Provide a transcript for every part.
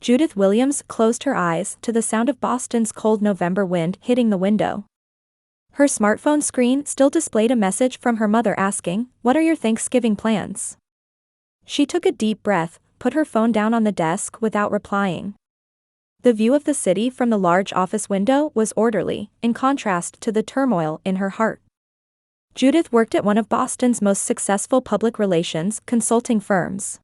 Judith Williams closed her eyes to the sound of Boston's cold November wind hitting the window. Her smartphone screen still displayed a message from her mother asking, "What are your Thanksgiving plans?" She took a deep breath, put her phone down on the desk without replying. The view of the city from the large office window was orderly, in contrast to the turmoil in her heart. Judith worked at one of Boston's most successful public relations consulting firms.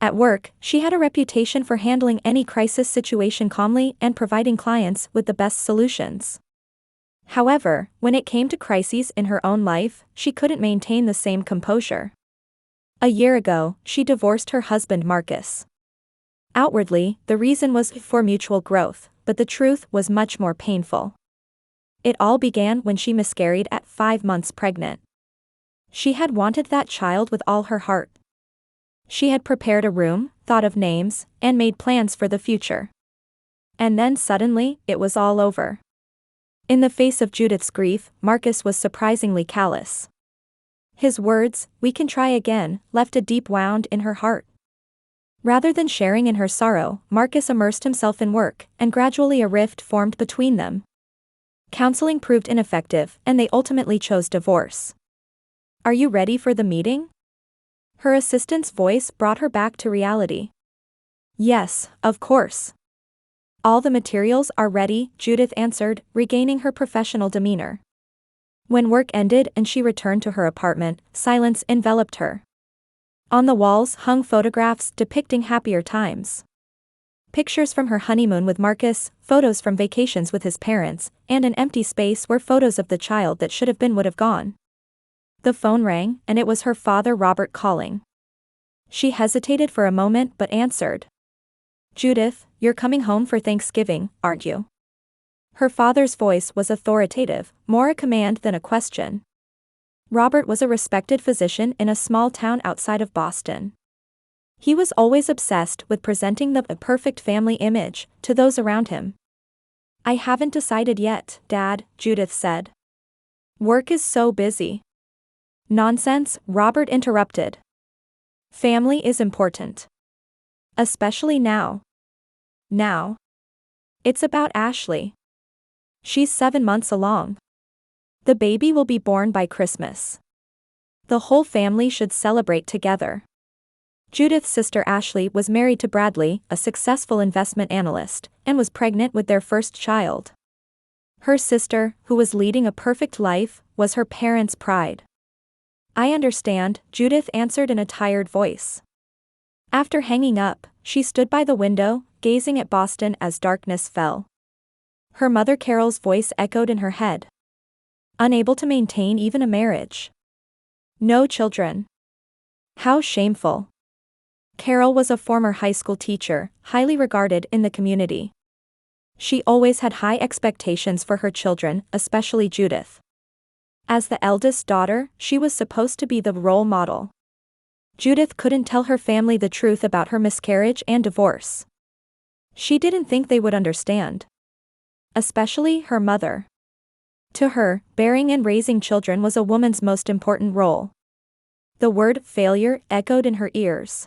At work, she had a reputation for handling any crisis situation calmly and providing clients with the best solutions. However, when it came to crises in her own life, she couldn't maintain the same composure. A year ago, she divorced her husband Marcus. Outwardly, the reason was for mutual growth, but the truth was much more painful. It all began when she miscarried at 5 months pregnant. She had wanted that child with all her heart. She had prepared a room, thought of names, and made plans for the future. And then suddenly, it was all over. In the face of Judith's grief, Marcus was surprisingly callous. His words, "We can try again," left a deep wound in her heart. Rather than sharing in her sorrow, Marcus immersed himself in work, and gradually a rift formed between them. Counseling proved ineffective, and they ultimately chose divorce. "Are you ready for the meeting?" Her assistant's voice brought her back to reality. "Yes, of course. All the materials are ready," Judith answered, regaining her professional demeanor. When work ended and she returned to her apartment, silence enveloped her. On the walls hung photographs depicting happier times. Pictures from her honeymoon with Marcus, photos from vacations with his parents, and an empty space where photos of the child that should have been would have gone. The phone rang, and it was her father Robert calling. She hesitated for a moment but answered. "Judith, you're coming home for Thanksgiving, aren't you?" Her father's voice was authoritative, more a command than a question. Robert was a respected physician in a small town outside of Boston. He was always obsessed with presenting the perfect family image to those around him. "I haven't decided yet, Dad," Judith said. "Work is so busy." "Nonsense," Robert interrupted. "Family is important. Especially now. Now. It's about Ashley. She's 7 months along. The baby will be born by Christmas. The whole family should celebrate together." Judith's sister Ashley was married to Bradley, a successful investment analyst, and was pregnant with their first child. Her sister, who was leading a perfect life, was her parents' pride. "I understand," Judith answered in a tired voice. After hanging up, she stood by the window, gazing at Boston as darkness fell. Her mother Carol's voice echoed in her head. Unable to maintain even a marriage. No children. How shameful. Carol was a former high school teacher, highly regarded in the community. She always had high expectations for her children, especially Judith. As the eldest daughter, she was supposed to be the role model. Judith couldn't tell her family the truth about her miscarriage and divorce. She didn't think they would understand. Especially her mother. To her, bearing and raising children was a woman's most important role. The word failure echoed in her ears.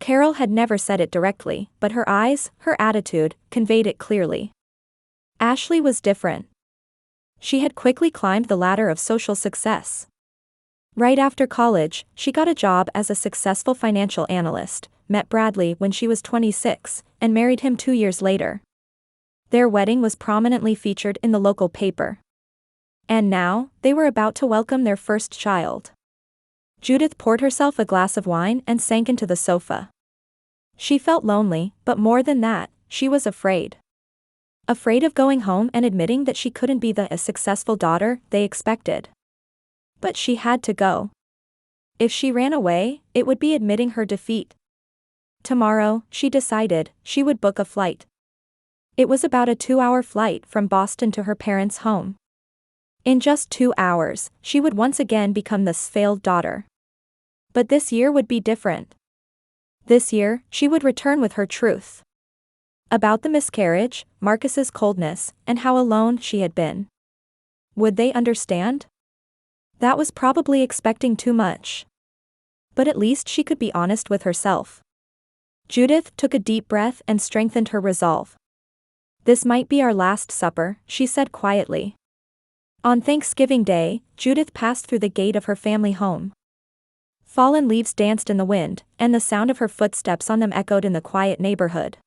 Carol had never said it directly, but her eyes, her attitude, conveyed it clearly. Ashley was different. She had quickly climbed the ladder of social success. Right after college, she got a job as a successful financial analyst, met Bradley when she was 26, and married him 2 years later. Their wedding was prominently featured in the local paper. And now, they were about to welcome their first child. Judith poured herself a glass of wine and sank into the sofa. She felt lonely, but more than that, she was afraid. Afraid of going home and admitting that she couldn't be the successful daughter they expected. But she had to go. If she ran away, it would be admitting her defeat. Tomorrow, she decided, she would book a flight. It was about a 2-hour flight from Boston to her parents' home. In just 2 hours, she would once again become the failed daughter. But this year would be different. This year, she would return with her truth. About the miscarriage, Marcus's coldness, and how alone she had been. Would they understand? That was probably expecting too much. But at least she could be honest with herself. Judith took a deep breath and strengthened her resolve. This might be our last supper, she said quietly. On Thanksgiving Day, Judith passed through the gate of her family home. Fallen leaves danced in the wind, and the sound of her footsteps on them echoed in the quiet neighborhood.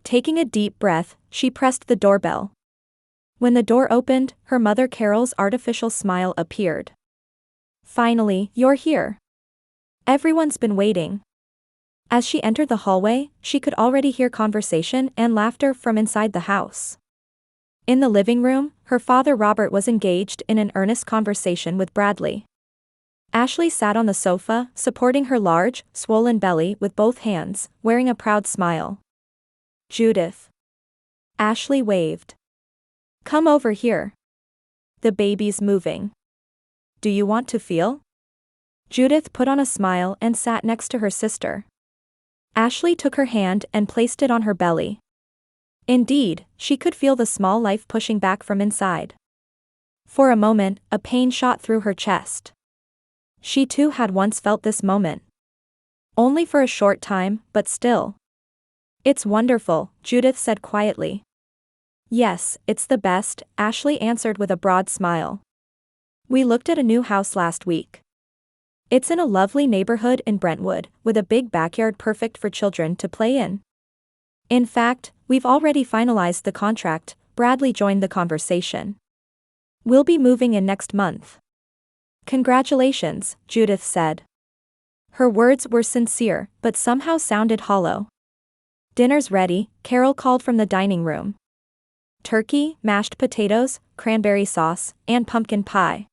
Taking a deep breath, she pressed the doorbell. When the door opened, her mother Carol's artificial smile appeared. Finally, you're here. Everyone's been waiting. As she entered the hallway, she could already hear conversation and laughter from inside the house. In the living room, her father Robert was engaged in an earnest conversation with Bradley. Ashley sat on the sofa, supporting her large, swollen belly with both hands, wearing a proud smile. Judith. Ashley waved. Come over here. The baby's moving. Do you want to feel? Judith put on a smile and sat next to her sister. Ashley took her hand and placed it on her belly. Indeed, she could feel the small life pushing back from inside. For a moment, a pain shot through her chest. She too had once felt this moment. Only for a short time, but still. It's wonderful, Judith said quietly. Yes, it's the best, Ashley answered with a broad smile. We looked at a new house last week. It's in a lovely neighborhood in Brentwood, with a big backyard perfect for children to play in. In fact, we've already finalized the contract, Bradley joined the conversation. We'll be moving in next month. Congratulations, Judith said. Her words were sincere, but somehow sounded hollow. Dinner's ready, Carol called from the dining room. Turkey, mashed potatoes, cranberry sauce, and pumpkin pie.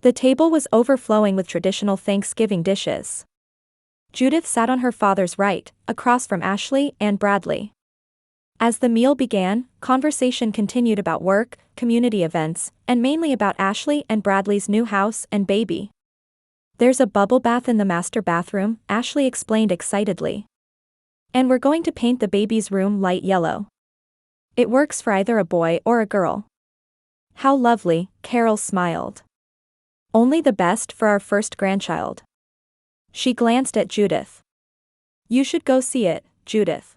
The table was overflowing with traditional Thanksgiving dishes. Judith sat on her father's right, across from Ashley and Bradley. As the meal began, conversation continued about work, community events, and mainly about Ashley and Bradley's new house and baby. There's a bubble bath in the master bathroom, Ashley explained excitedly. And we're going to paint the baby's room light yellow. It works for either a boy or a girl. How lovely, Carol smiled. Only the best for our first grandchild. She glanced at Judith. You should go see it, Judith.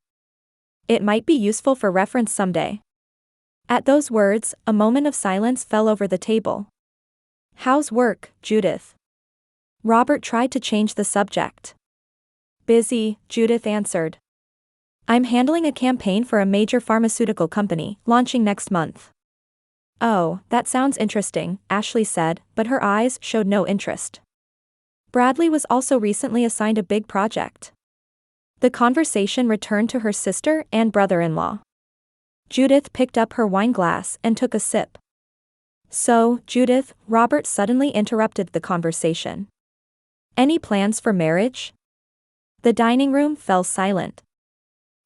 It might be useful for reference someday. At those words, a moment of silence fell over the table. How's work, Judith? Robert tried to change the subject. Busy, Judith answered. I'm handling a campaign for a major pharmaceutical company, launching next month. Oh, that sounds interesting, Ashley said, but her eyes showed no interest. Bradley was also recently assigned a big project. The conversation returned to her sister and brother-in-law. Judith picked up her wine glass and took a sip. So, Judith, Robert suddenly interrupted the conversation. Any plans for marriage? The dining room fell silent.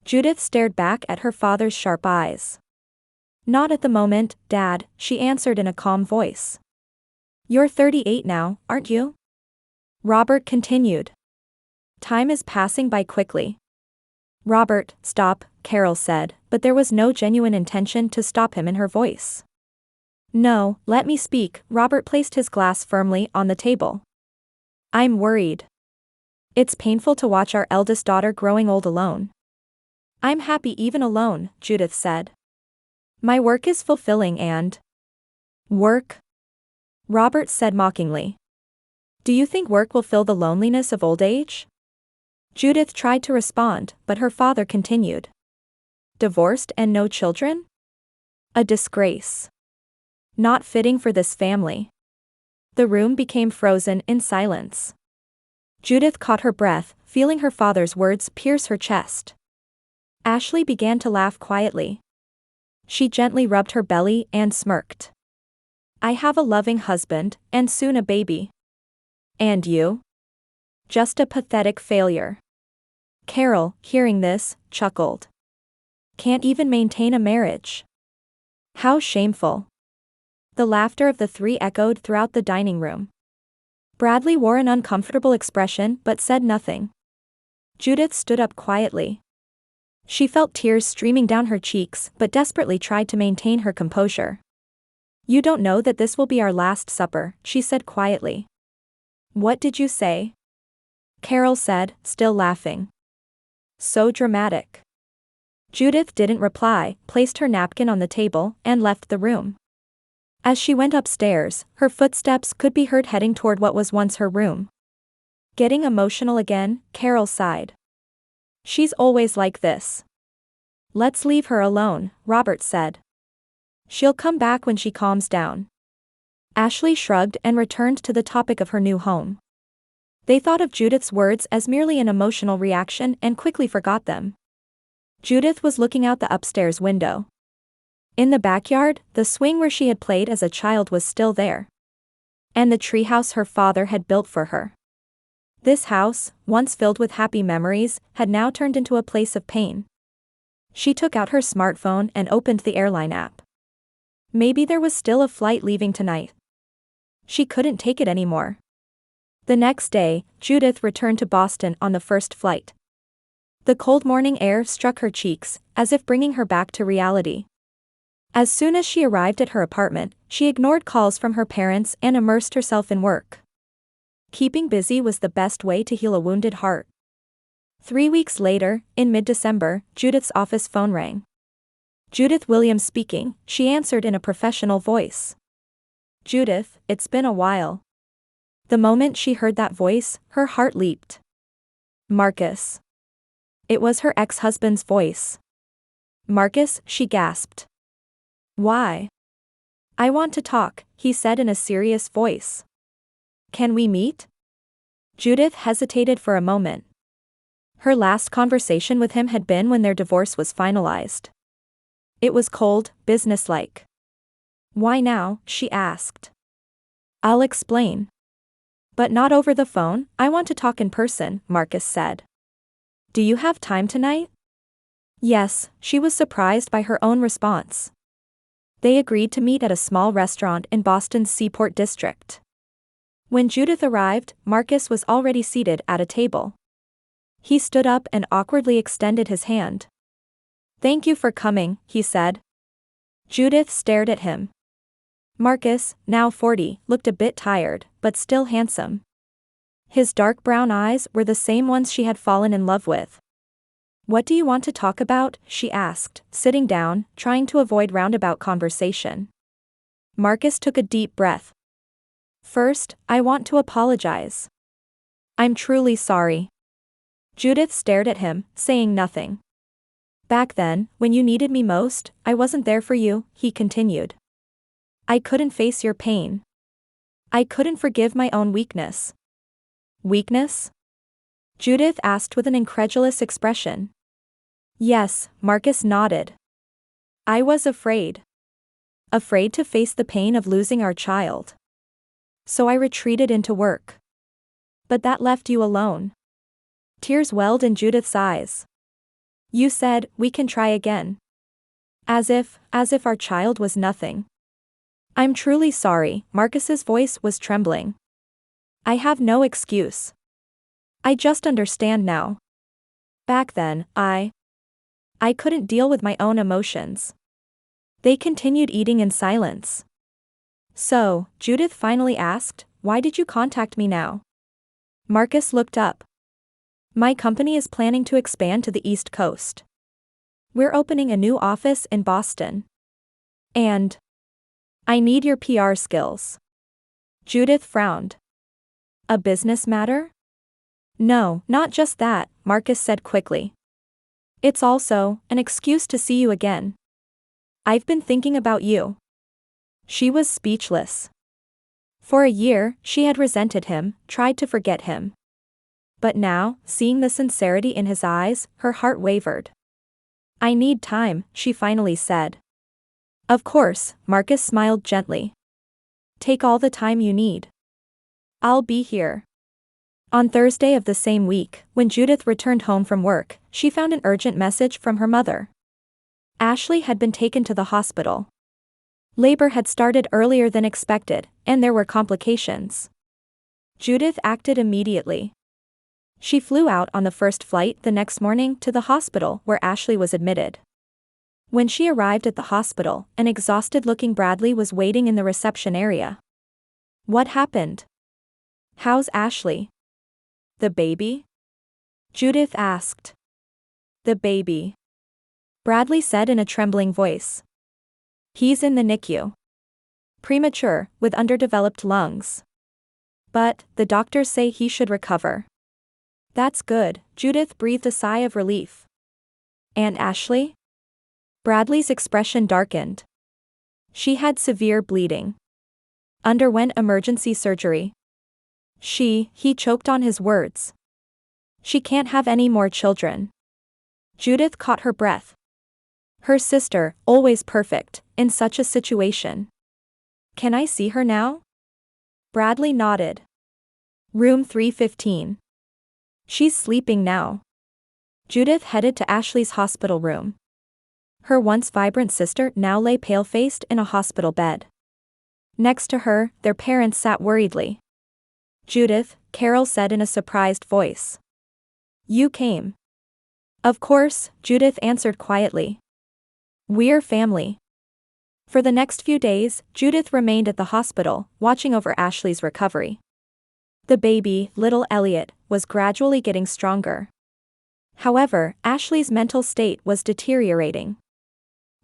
Judith stared back at her father's sharp eyes. Not at the moment, Dad, she answered in a calm voice. You're 38 now, aren't you? Robert continued. Time is passing by quickly. Robert, stop, Carol said, but there was no genuine intention to stop him in her voice. No, let me speak, Robert placed his glass firmly on the table. I'm worried. It's painful to watch our eldest daughter growing old alone. I'm happy even alone, Judith said. My work is fulfilling and… Work? Robert said mockingly. Do you think work will fill the loneliness of old age? Judith tried to respond, but her father continued. Divorced and no children? A disgrace. Not fitting for this family. The room became frozen in silence. Judith caught her breath, feeling her father's words pierce her chest. Ashley began to laugh quietly. She gently rubbed her belly and smirked. I have a loving husband, and soon a baby. And you? Just a pathetic failure. Carol, hearing this, chuckled. Can't even maintain a marriage. How shameful. The laughter of the three echoed throughout the dining room. Bradley wore an uncomfortable expression but said nothing. Judith stood up quietly. She felt tears streaming down her cheeks but desperately tried to maintain her composure. You don't know that this will be our last supper, she said quietly. What did you say? Carol said, still laughing. So dramatic. Judith didn't reply, placed her napkin on the table, and left the room. As she went upstairs, her footsteps could be heard heading toward what was once her room. Getting emotional again, Carol sighed. She's always like this. Let's leave her alone, Robert said. She'll come back when she calms down. Ashley shrugged and returned to the topic of her new home. They thought of Judith's words as merely an emotional reaction and quickly forgot them. Judith was looking out the upstairs window. In the backyard, the swing where she had played as a child was still there. And the treehouse her father had built for her. This house, once filled with happy memories, had now turned into a place of pain. She took out her smartphone and opened the airline app. Maybe there was still a flight leaving tonight. She couldn't take it anymore. The next day, Judith returned to Boston on the first flight. The cold morning air struck her cheeks, as if bringing her back to reality. As soon as she arrived at her apartment, she ignored calls from her parents and immersed herself in work. Keeping busy was the best way to heal a wounded heart. 3 weeks later, in mid-December, Judith's office phone rang. Judith Williams speaking, she answered in a professional voice. Judith, it's been a while. The moment she heard that voice, her heart leaped. Marcus. It was her ex-husband's voice. Marcus, she gasped. Why? I want to talk, he said in a serious voice. Can we meet? Judith hesitated for a moment. Her last conversation with him had been when their divorce was finalized. It was cold, businesslike. Why now? She asked. I'll explain. But not over the phone, I want to talk in person, Marcus said. Do you have time tonight? Yes, she was surprised by her own response. They agreed to meet at a small restaurant in Boston's Seaport district. When Judith arrived, Marcus was already seated at a table. He stood up and awkwardly extended his hand. Thank you for coming, he said. Judith stared at him. Marcus, now 40, looked a bit tired, but still handsome. His dark brown eyes were the same ones she had fallen in love with. What do you want to talk about? She asked, sitting down, trying to avoid roundabout conversation. Marcus took a deep breath. First, I want to apologize. I'm truly sorry. Judith stared at him, saying nothing. Back then, when you needed me most, I wasn't there for you, he continued. I couldn't face your pain. I couldn't forgive my own weakness. Weakness? Judith asked with an incredulous expression. Yes, Marcus nodded. I was afraid. Afraid to face the pain of losing our child. So I retreated into work. But that left you alone. Tears welled in Judith's eyes. You said, we can try again. As if our child was nothing. I'm truly sorry, Marcus's voice was trembling. I have no excuse. I just understand now. Back then, I couldn't deal with my own emotions. They continued eating in silence. So, Judith finally asked, why did you contact me now? Marcus looked up. My company is planning to expand to the East Coast. We're opening a new office in Boston. And I need your PR skills. Judith frowned. A business matter? No, not just that, Marcus said quickly. It's also an excuse to see you again. I've been thinking about you. She was speechless. For a year, she had resented him, tried to forget him. But now, seeing the sincerity in his eyes, her heart wavered. I need time, she finally said. Of course, Marcus smiled gently. Take all the time you need. I'll be here. On Thursday of the same week, when Judith returned home from work, she found an urgent message from her mother. Ashley had been taken to the hospital. Labor had started earlier than expected, and there were complications. Judith acted immediately. She flew out on the first flight the next morning to the hospital where Ashley was admitted. When she arrived at the hospital, an exhausted-looking Bradley was waiting in the reception area. What happened? How's Ashley? The baby? Judith asked. The baby, Bradley said in a trembling voice. He's in the NICU. Premature, with underdeveloped lungs. But, the doctors say he should recover. That's good, Judith breathed a sigh of relief. And Ashley? Bradley's expression darkened. She had severe bleeding. Underwent emergency surgery. He choked on his words. She can't have any more children. Judith caught her breath. Her sister, always perfect, in such a situation. Can I see her now? Bradley nodded. Room 315. She's sleeping now. Judith headed to Ashley's hospital room. Her once vibrant sister now lay pale-faced in a hospital bed. Next to her, their parents sat worriedly. Judith, Carol said in a surprised voice. You came. Of course, Judith answered quietly. We're family. For the next few days, Judith remained at the hospital, watching over Ashley's recovery. The baby, little Elliot, was gradually getting stronger. However, Ashley's mental state was deteriorating.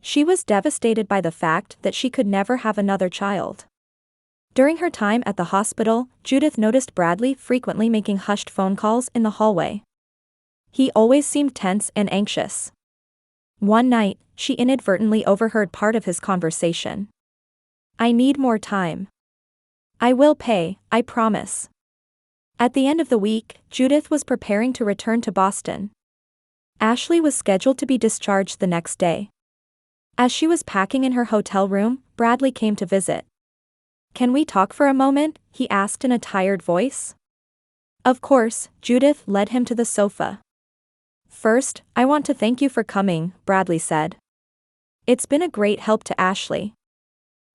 She was devastated by the fact that she could never have another child. During her time at the hospital, Judith noticed Bradley frequently making hushed phone calls in the hallway. He always seemed tense and anxious. One night, she inadvertently overheard part of his conversation. I need more time. I will pay, I promise. At the end of the week, Judith was preparing to return to Boston. Ashley was scheduled to be discharged the next day. As she was packing in her hotel room, Bradley came to visit. Can we talk for a moment? He asked in a tired voice. Of course, Judith led him to the sofa. First, I want to thank you for coming, Bradley said. It's been a great help to Ashley.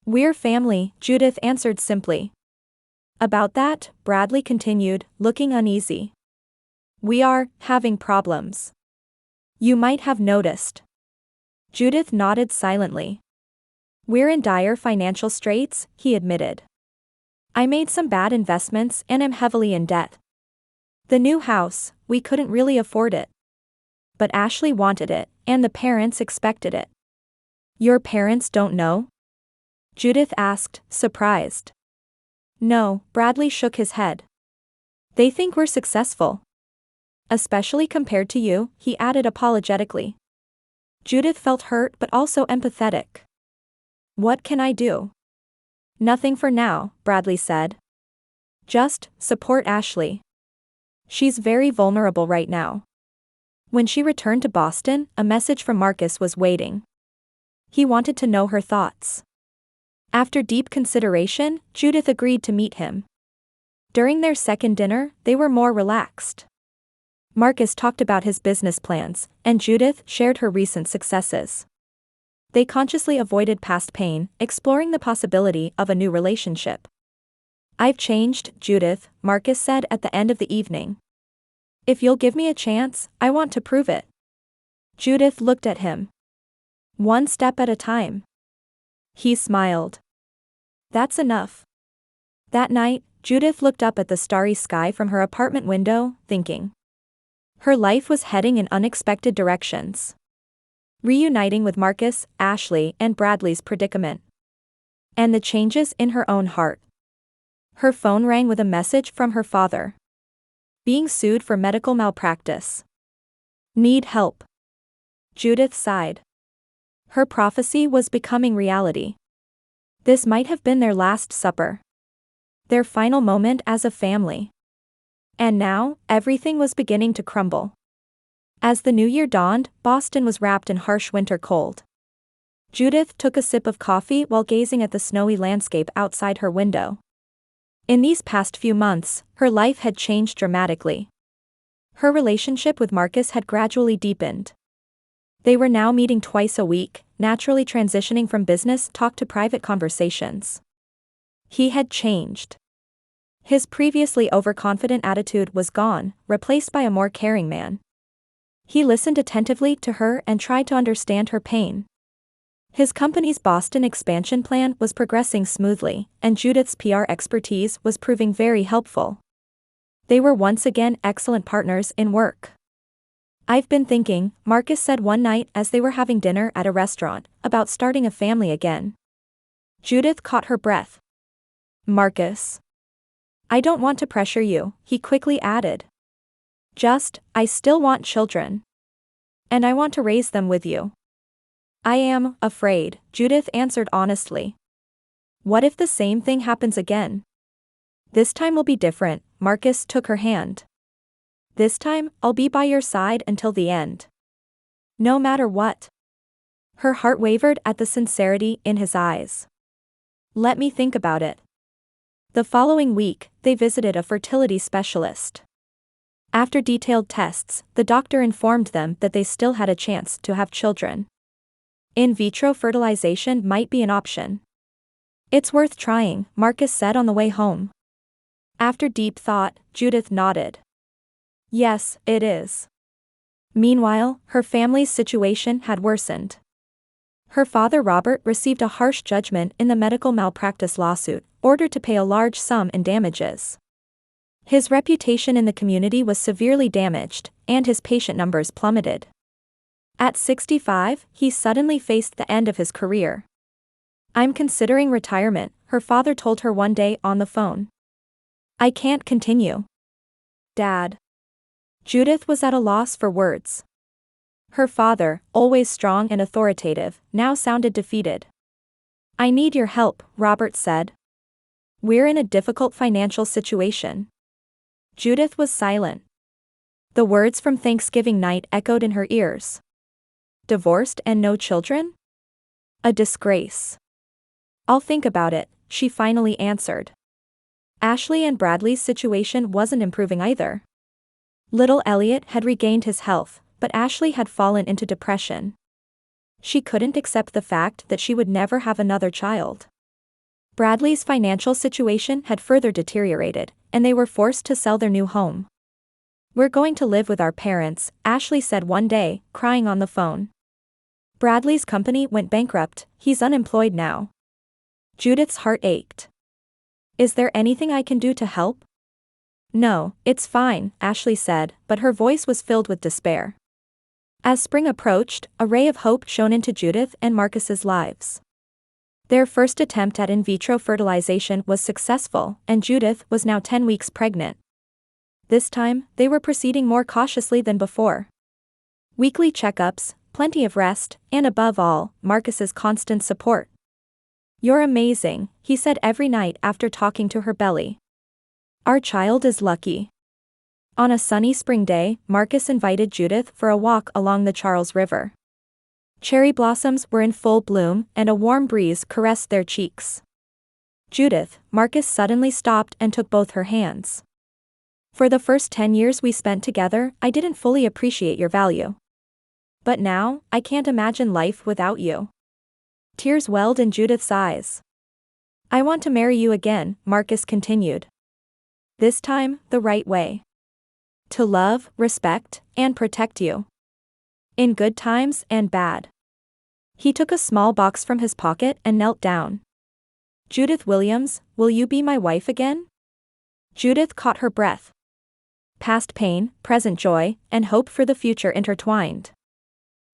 We're family, Judith answered simply. About that, Bradley continued, looking uneasy. We are having problems. You might have noticed. Judith nodded silently. We're in dire financial straits, he admitted. I made some bad investments and am heavily in debt. The new house, we couldn't really afford it. But Ashley wanted it, and the parents expected it. Your parents don't know? Judith asked, surprised. No, Bradley shook his head. They think we're successful. Especially compared to you, he added apologetically. Judith felt hurt but also empathetic. What can I do? Nothing for now, Bradley said. Just support Ashley. She's very vulnerable right now. When she returned to Boston, a message from Marcus was waiting. He wanted to know her thoughts. After deep consideration, Judith agreed to meet him. During their second dinner, they were more relaxed. Marcus talked about his business plans, and Judith shared her recent successes. They consciously avoided past pain, exploring the possibility of a new relationship. I've changed, Judith, Marcus said at the end of the evening. If you'll give me a chance, I want to prove it. Judith looked at him. One step at a time. He smiled. That's enough. That night, Judith looked up at the starry sky from her apartment window, thinking. Her life was heading in unexpected directions. Reuniting with Marcus, Ashley, and Bradley's predicament. And the changes in her own heart. Her phone rang with a message from her father. Being sued for medical malpractice. Need help. Judith sighed. Her prophecy was becoming reality. This might have been their last supper. Their final moment as a family. And now, everything was beginning to crumble. As the new year dawned, Boston was wrapped in harsh winter cold. Judith took a sip of coffee while gazing at the snowy landscape outside her window. In these past few months, her life had changed dramatically. Her relationship with Marcus had gradually deepened. They were now meeting twice a week, naturally transitioning from business talk to private conversations. He had changed. His previously overconfident attitude was gone, replaced by a more caring man. He listened attentively to her and tried to understand her pain. His company's Boston expansion plan was progressing smoothly, and Judith's PR expertise was proving very helpful. They were once again excellent partners in work. I've been thinking, Marcus said one night as they were having dinner at a restaurant, about starting a family again. Judith caught her breath. Marcus. I don't want to pressure you, he quickly added. I still want children. And I want to raise them with you. I am afraid, Judith answered honestly. What if the same thing happens again? This time will be different, Marcus took her hand. This time, I'll be by your side until the end. No matter what. Her heart wavered at the sincerity in his eyes. Let me think about it. The following week, they visited a fertility specialist. After detailed tests, the doctor informed them that they still had a chance to have children. In vitro fertilization might be an option. It's worth trying, Marcus said on the way home. After deep thought, Judith nodded. Yes, it is. Meanwhile, her family's situation had worsened. Her father Robert received a harsh judgment in the medical malpractice lawsuit, ordered to pay a large sum in damages. His reputation in the community was severely damaged, and his patient numbers plummeted. At 65, he suddenly faced the end of his career. I'm considering retirement, her father told her one day on the phone. I can't continue. Dad. Judith was at a loss for words. Her father, always strong and authoritative, now sounded defeated. I need your help, Robert said. We're in a difficult financial situation. Judith was silent. The words from Thanksgiving night echoed in her ears. Divorced and no children? A disgrace. I'll think about it, she finally answered. Ashley and Bradley's situation wasn't improving either. Little Elliot had regained his health, but Ashley had fallen into depression. She couldn't accept the fact that she would never have another child. Bradley's financial situation had further deteriorated, and they were forced to sell their new home. We're going to live with our parents, Ashley said one day, crying on the phone. Bradley's company went bankrupt, he's unemployed now. Judith's heart ached. Is there anything I can do to help? No, it's fine, Ashley said, but her voice was filled with despair. As spring approached, a ray of hope shone into Judith and Marcus's lives. Their first attempt at in vitro fertilization was successful, and Judith was now 10 weeks pregnant. This time, they were proceeding more cautiously than before. Weekly checkups, plenty of rest, and above all, Marcus's constant support. You're amazing, he said every night after talking to her belly. Our child is lucky. On a sunny spring day, Marcus invited Judith for a walk along the Charles River. Cherry blossoms were in full bloom, and a warm breeze caressed their cheeks. Judith, Marcus suddenly stopped and took both her hands. For the first 10 years we spent together, I didn't fully appreciate your value. But now, I can't imagine life without you. Tears welled in Judith's eyes. I want to marry you again, Marcus continued. This time, the right way. To love, respect, and protect you. In good times and bad. He took a small box from his pocket and knelt down. Judith Williams, will you be my wife again? Judith caught her breath. Past pain, present joy, and hope for the future intertwined.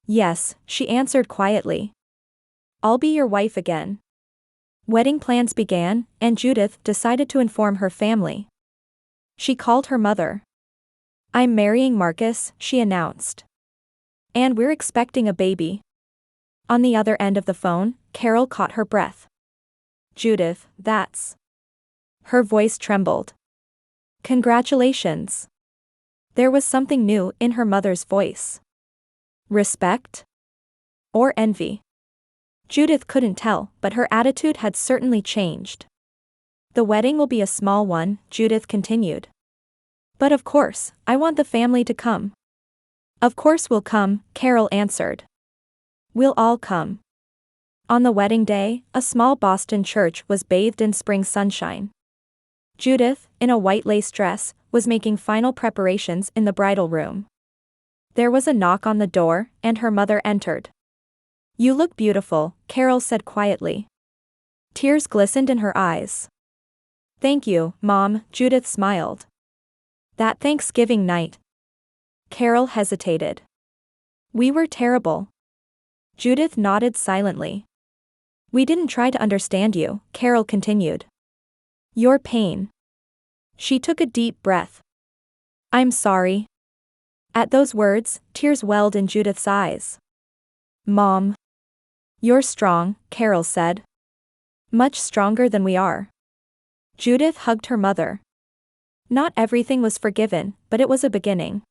Yes, she answered quietly. I'll be your wife again. Wedding plans began, and Judith decided to inform her family. She called her mother. I'm marrying Marcus, she announced. And we're expecting a baby. On the other end of the phone, Carol caught her breath. Judith, that's... Her voice trembled. Congratulations. There was something new in her mother's voice. Respect? Or envy? Judith couldn't tell, but her attitude had certainly changed. The wedding will be a small one, Judith continued. But of course, I want the family to come. Of course we'll come, Carol answered. We'll all come. On the wedding day, a small Boston church was bathed in spring sunshine. Judith, in a white lace dress, was making final preparations in the bridal room. There was a knock on the door, and her mother entered. You look beautiful, Carol said quietly. Tears glistened in her eyes. Thank you, Mom, Judith smiled. That Thanksgiving night. Carol hesitated. We were terrible. Judith nodded silently. We didn't try to understand you, Carol continued. Your pain. She took a deep breath. I'm sorry. At those words, tears welled in Judith's eyes. Mom. You're strong, Carol said. Much stronger than we are. Judith hugged her mother. Not everything was forgiven, but it was a beginning.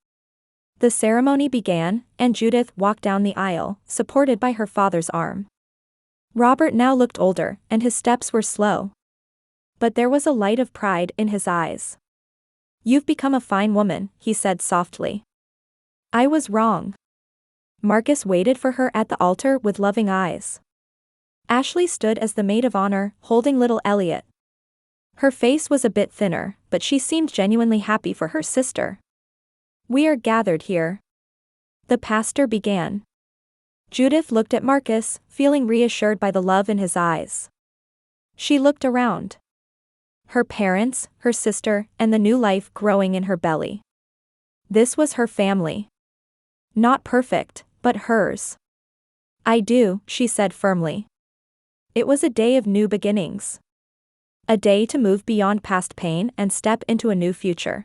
The ceremony began, and Judith walked down the aisle, supported by her father's arm. Robert now looked older, and his steps were slow. But there was a light of pride in his eyes. You've become a fine woman, he said softly. I was wrong. Marcus waited for her at the altar with loving eyes. Ashley stood as the maid of honor, holding little Elliot. Her face was a bit thinner, but she seemed genuinely happy for her sister. We are gathered here. The pastor began. Judith looked at Marcus, feeling reassured by the love in his eyes. She looked around. Her parents, her sister, and the new life growing in her belly. This was her family. Not perfect, but hers. I do, she said firmly. It was a day of new beginnings. A day to move beyond past pain and step into a new future.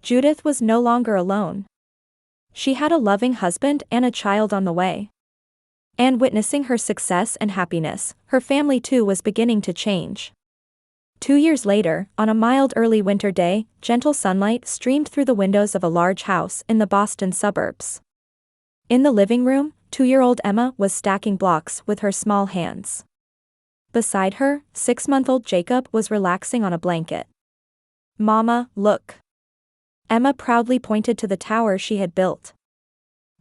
Judith was no longer alone. She had a loving husband and a child on the way. And witnessing her success and happiness, her family too was beginning to change. 2 years later, on a mild early winter day, gentle sunlight streamed through the windows of a large house in the Boston suburbs. In the living room, 2-year-old Emma was stacking blocks with her small hands. Beside her, 6-month-old Jacob was relaxing on a blanket. Mama, look. Emma proudly pointed to the tower she had built.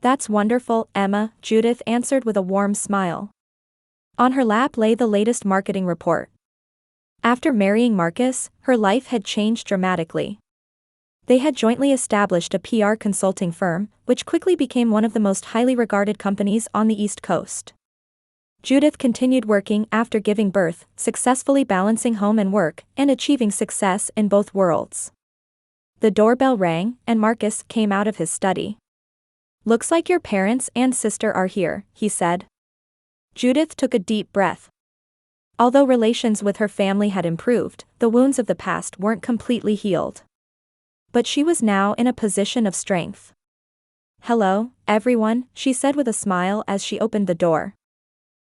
That's wonderful, Emma, Judith answered with a warm smile. On her lap lay the latest marketing report. After marrying Marcus, her life had changed dramatically. They had jointly established a PR consulting firm, which quickly became one of the most highly regarded companies on the East Coast. Judith continued working after giving birth, successfully balancing home and work, and achieving success in both worlds. The doorbell rang, and Marcus came out of his study. Looks like your parents and sister are here, he said. Judith took a deep breath. Although relations with her family had improved, the wounds of the past weren't completely healed. But she was now in a position of strength. Hello, everyone, she said with a smile as she opened the door.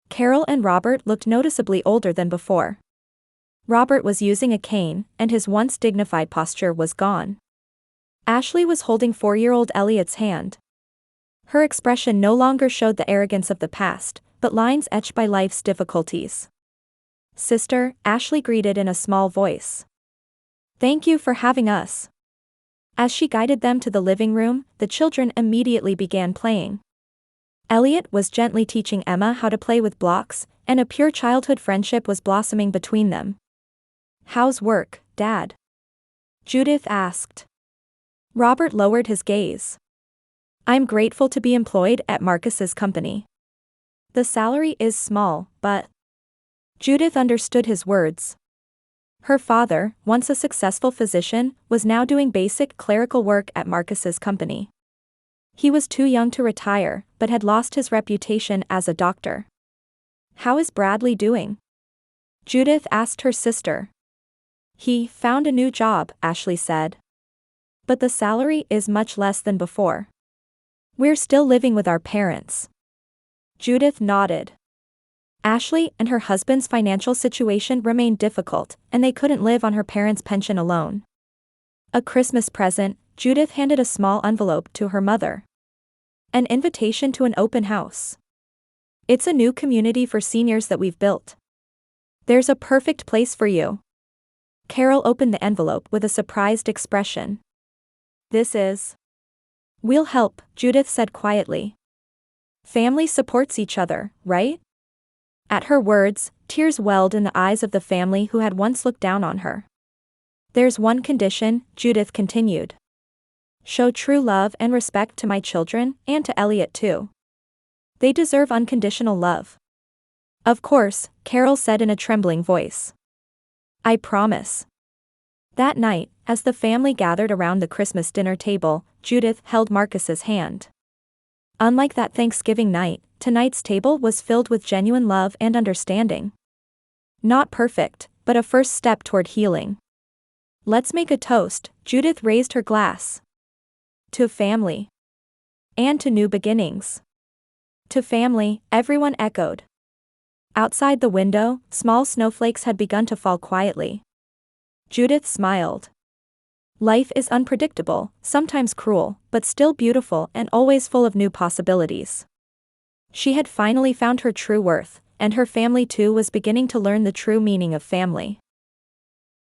Carol and Robert looked noticeably older than before. Robert was using a cane, and his once dignified posture was gone. Ashley was holding 4-year-old Elliot's hand. Her expression no longer showed the arrogance of the past, but lines etched by life's difficulties. Sister, Ashley greeted in a small voice. Thank you for having us. As she guided them to the living room, the children immediately began playing. Elliot was gently teaching Emma how to play with blocks, and a pure childhood friendship was blossoming between them. How's work, Dad? Judith asked. Robert lowered his gaze. I'm grateful to be employed at Marcus's company. The salary is small, but... Judith understood his words. Her father, once a successful physician, was now doing basic clerical work at Marcus's company. He was too young to retire, but had lost his reputation as a doctor. How is Bradley doing? Judith asked her sister. He found a new job, Ashley said. But the salary is much less than before. We're still living with our parents. Judith nodded. Ashley and her husband's financial situation remained difficult, and they couldn't live on her parents' pension alone. A Christmas present, Judith handed a small envelope to her mother. An invitation to an open house. It's a new community for seniors that we've built. There's a perfect place for you. Carol opened the envelope with a surprised expression. This is... We'll help, Judith said quietly. Family supports each other, right? At her words, tears welled in the eyes of the family who had once looked down on her. There's one condition, Judith continued. Show true love and respect to my children, and to Elliot too. They deserve unconditional love. Of course, Carol said in a trembling voice. I promise. That night, as the family gathered around the Christmas dinner table, Judith held Marcus's hand. Unlike that Thanksgiving night, tonight's table was filled with genuine love and understanding. Not perfect, but a first step toward healing. Let's make a toast, Judith raised her glass. To family. And to new beginnings. To family, everyone echoed. Outside the window, small snowflakes had begun to fall quietly. Judith smiled. Life is unpredictable, sometimes cruel, but still beautiful and always full of new possibilities. She had finally found her true worth, and her family too was beginning to learn the true meaning of family.